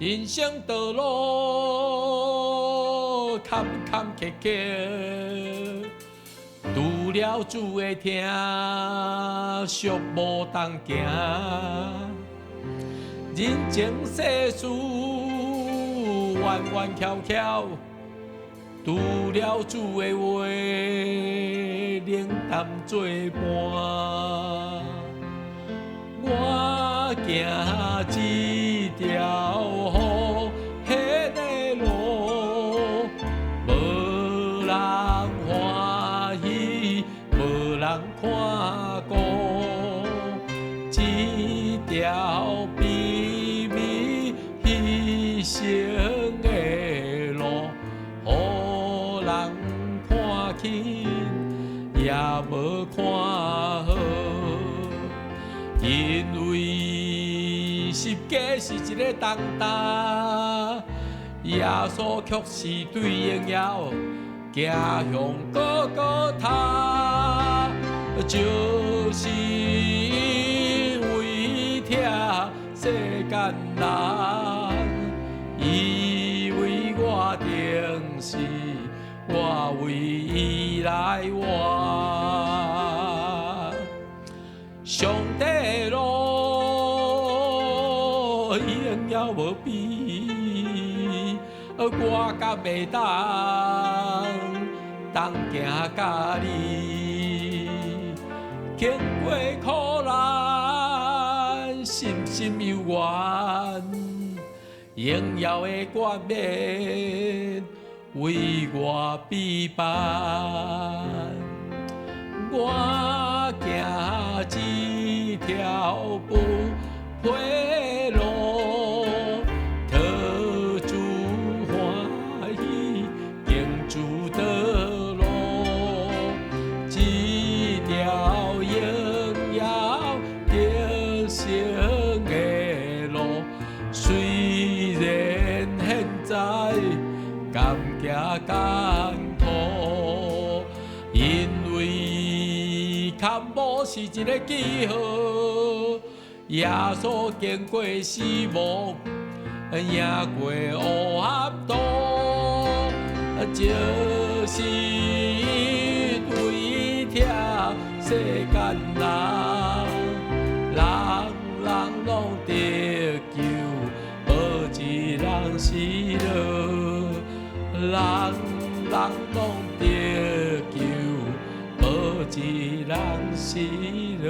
人生道路坎坎坷坷，除了主的疼，俗无当行。人情世事弯弯翘翘，除了主的话，冷淡作伴。我行一条好迄个路，无人欢喜，无人看顾，一条秘密牺牲的路，予人看轻也无看好。因为十架是一个重担，耶稣却是对荣耀行向高高塔，就是为疼世间人，伊为我定死，我为伊来活。上帝的路，永远无变，我甲袂当行甲你，经过苦难，心心有缘，荣耀的冠冕为我备办。我行一条不归路，讨主欢喜，敬主道路，一条荣耀得胜的路。虽然现在甘行艰苦，因为坎坷是一个记号，耶稣经过死亡，赢过黑暗道，就是对疼世间人，人人拢得救，无一人死了，人人拢得救。一人死了。